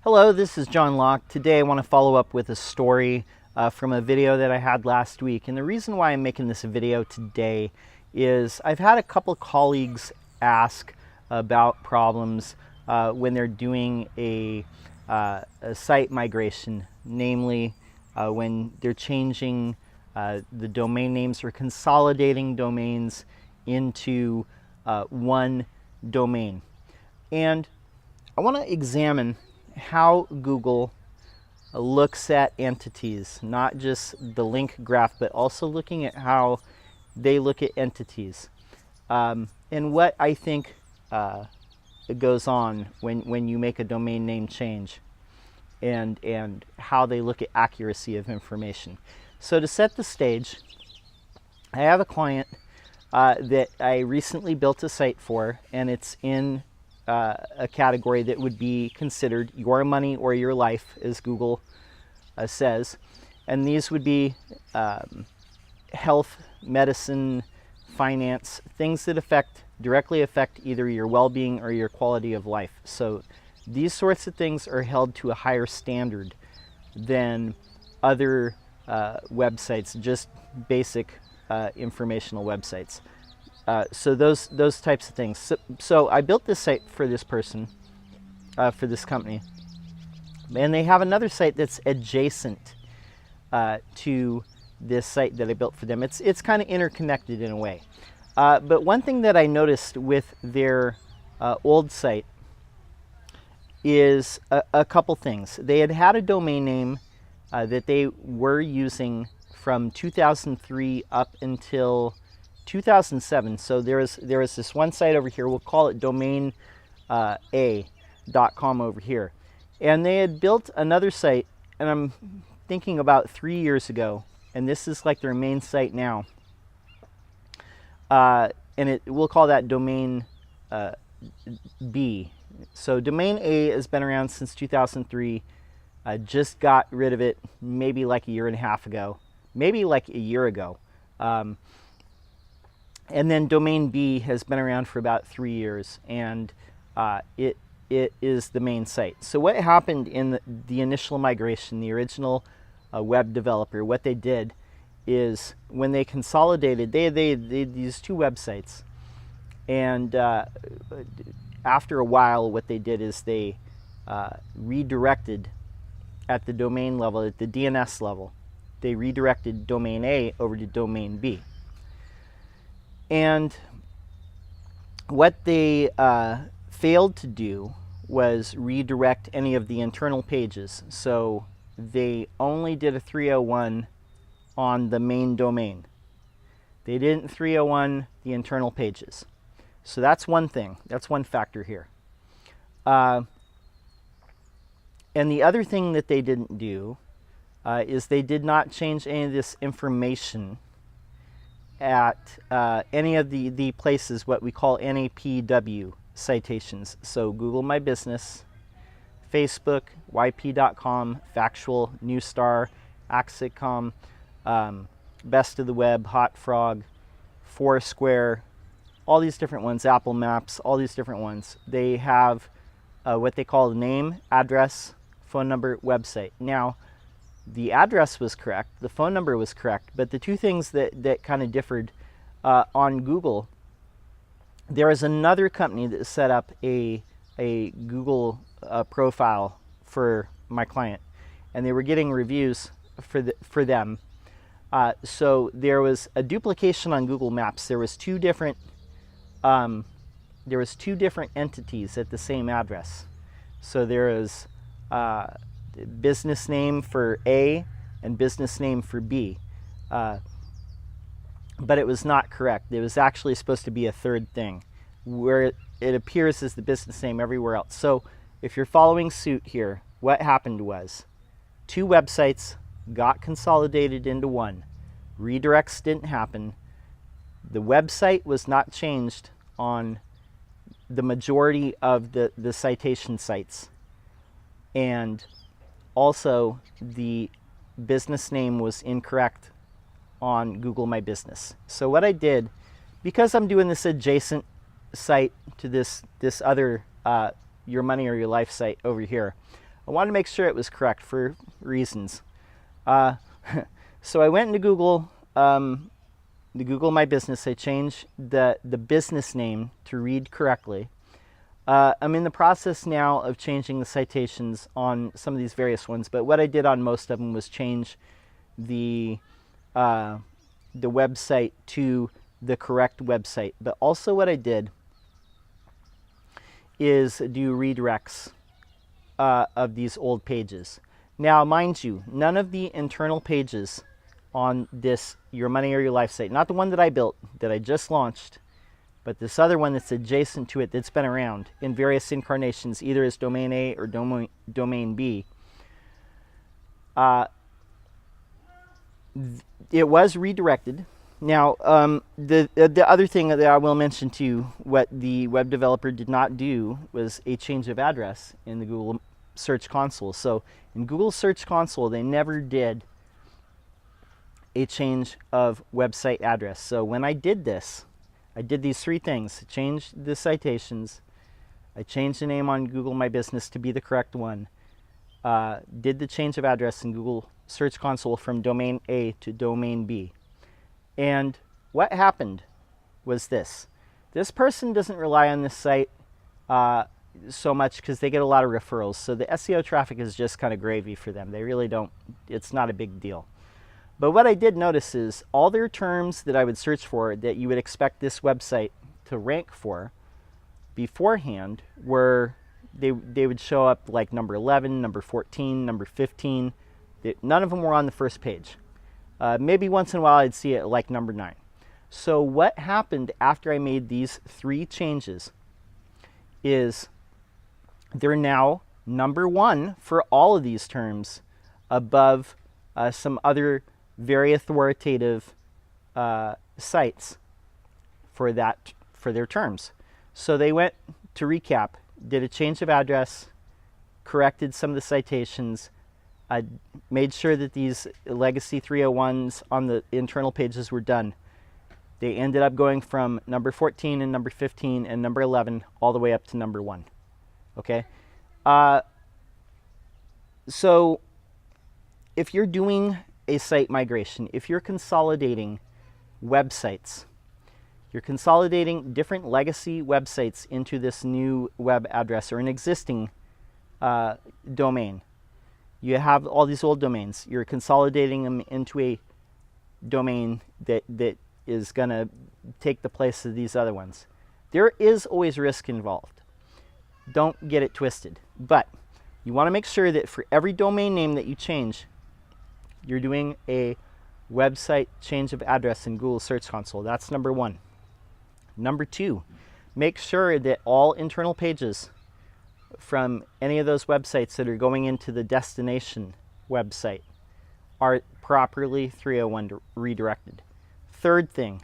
Hello, this is John Locke. Today I want to follow up with a story from a video that I had last week. And the reason why I'm making this video today is I've had a couple colleagues ask about problems when they're doing a site migration, namely when they're changing the domain names or consolidating domains into one domain. And I want to examine how Google looks at entities, not just the link graph, but also looking at how they look at entities, and what I think goes on when you make a domain name change, and how they look at accuracy of information. So to set the stage, I have a client that I recently built a site for, and it's in a category that would be considered your money or your life, as Google says. And these would be health, medicine, finance, things that directly affect either your well-being or your quality of life. So these sorts of things are held to a higher standard than other websites, just basic informational websites. So those types of things. So I built this site for this person, for this company, and they have another site that's adjacent to this site that I built for them. It's kind of interconnected in a way. But one thing that I noticed with their old site is a couple things. They had a domain name that they were using from 2003 up until 2007. So there is this one site over here, we'll call it domain a.com over here. And they had built another site, and I'm thinking about 3 years ago, and this is like their main site now. And we'll call that domain B. So domain A has been around since 2003. I just got rid of it maybe like a year and a half ago, maybe like a year ago. And then domain B has been around for about 3 years, and it is the main site. So what happened in the initial migration, the original web developer, what they did is when they consolidated, they had these two websites, and after a while what they did is they redirected at the domain level, at the DNS level. They redirected domain A over to domain B. And what they failed to do was redirect any of the internal pages. So they only did a 301 on the main domain. They didn't 301 the internal pages. So that's one thing. That's one factor here. And the other thing that they didn't do is they did not change any of this information at any of the places, what we call NAPW citations. So Google My Business, Facebook, YP.com, Factual, Newstar, Axicom, Best of the Web, Hot Frog, Foursquare, all these different ones, Apple Maps, all these different ones. They have what they call the name, address, phone number, website. Now, the address was correct, the phone number was correct, but the two things that kind of differed on Google, there is another company that set up a Google profile for my client, and they were getting reviews for them. So there was a duplication on Google Maps. There was two different entities at the same address. So there is business name for A and business name for B, but it was not correct. It was actually supposed to be a third thing where it appears as the business name everywhere else. So if you're following suit here, what happened was two websites got consolidated into one. Redirects didn't happen. The website was not changed on the majority of the citation sites, and also the business name was incorrect on Google My Business. So what I did, because I'm doing this adjacent site to this other Your Money or Your Life site over here, I wanted to make sure it was correct for reasons. So I went into Google, the Google My Business. I changed the business name to read correctly. I'm in the process now of changing the citations on some of these various ones, but what I did on most of them was change the website to the correct website. But also what I did is do redirects of these old pages. Now, mind you, none of the internal pages on this Your Money or Your Life site, not the one that I built, that I just launched, but this other one that's adjacent to it that's been around in various incarnations, either as domain A or domain B, it was redirected. Now, the other thing that I will mention to you, what the web developer did not do was a change of address in the Google Search Console. So in Google Search Console, they never did a change of website address. So when I did this, I did these three things. I changed the citations, I changed the name on Google My Business to be the correct one, did the change of address in Google Search Console from domain A to domain B. And what happened was this. This person doesn't rely on this site so much because they get a lot of referrals. So the SEO traffic is just kind of gravy for them. They really don't, it's not a big deal. But what I did notice is all their terms that I would search for that you would expect this website to rank for beforehand were, they would show up like number 11, number 14, number 15. None of them were on the first page. Maybe once in a while I'd see it like number 9. So what happened after I made these three changes is they're now number 1 for all of these terms above some other very authoritative sites for their terms. So they went, to recap, did a change of address, corrected some of the citations, made sure that these legacy 301s on the internal pages were done. They ended up going from number 14 and number 15 and number 11 all the way up to number 1. Okay? So if you're doing a site migration, if you're consolidating websites, you're consolidating different legacy websites into this new web address or an existing domain. You have all these old domains. You're consolidating them into a domain that is going to take the place of these other ones. There is always risk involved. Don't get it twisted. But you want to make sure that for every domain name that you change, you're doing a website change of address in Google Search Console. That's number 1. Number 2, make sure that all internal pages from any of those websites that are going into the destination website are properly 301 redirected. Third thing,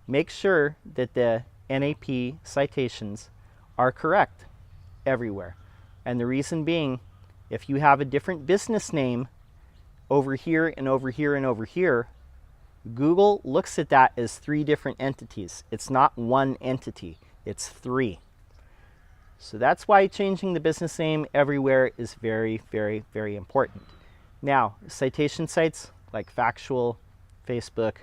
make sure that the NAP citations are correct everywhere. And the reason being, if you have a different business name over here and over here and over here, Google looks at that as 3 different entities. It's not one entity, it's 3. So that's why changing the business name everywhere is very, very, very important. Now, citation sites like Factual, Facebook,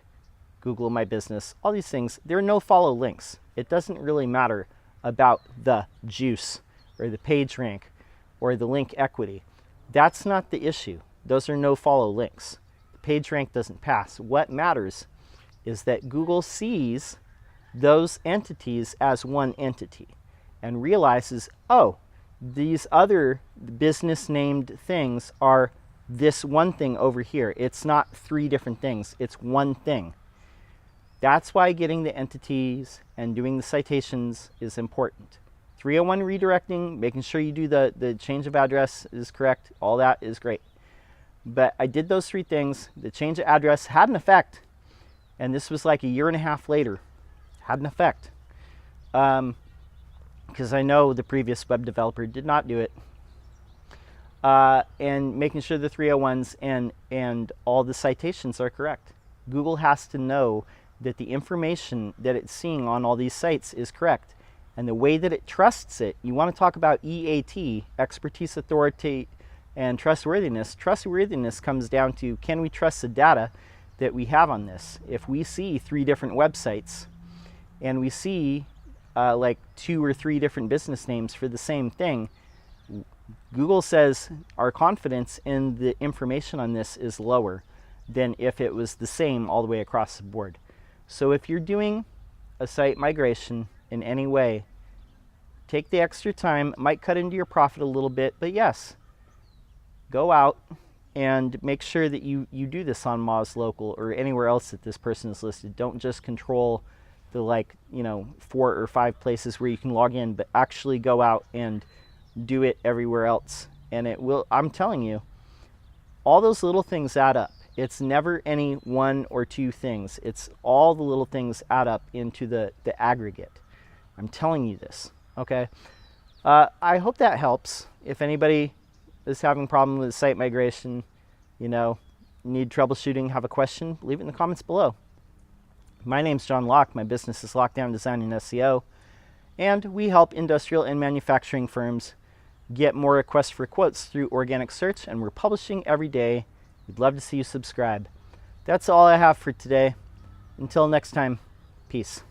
Google My Business, all these things, there are no follow links. It doesn't really matter about the juice or the page rank or the link equity. That's not the issue. Those are no follow links. The page rank doesn't pass. What matters is that Google sees those entities as one entity and realizes, oh, these other business named things are this one thing over here. It's not 3 different things. It's one thing. That's why getting the entities and doing the citations is important. 301 redirecting, making sure you do the change of address is correct. All that is great. But I did those 3 things. The change of address had an effect. And this was like a year and a half later. Had an effect. Because I know the previous web developer did not do it. And making sure the 301s and all the citations are correct. Google has to know that the information that it's seeing on all these sites is correct. And the way that it trusts it, you want to talk about EAT, expertise, authority, And trustworthiness comes down to, can we trust the data that we have on this? If we see 3 different websites and we see like 2 or 3 different business names for the same thing, Google says our confidence in the information on this is lower than if it was the same all the way across the board. So if you're doing a site migration in any way, take the extra time. It might cut into your profit a little bit, but yes, go out and make sure that you do this on Moz Local or anywhere else that this person is listed. Don't just control the 4 or 5 places where you can log in, but actually go out and do it everywhere else. And it will, I'm telling you, all those little things add up. It's never any 1 or 2 things. It's all the little things add up into the aggregate. I'm telling you this, okay? I hope that helps. If anybody is having a problem with site migration, need troubleshooting, have a question, leave it in the comments below. My name's John Locke. My business is Lockedown Design and SEO, and we help industrial and manufacturing firms get more requests for quotes through organic search, and we're publishing every day. We'd love to see you subscribe. That's all I have for today. Until next time, peace.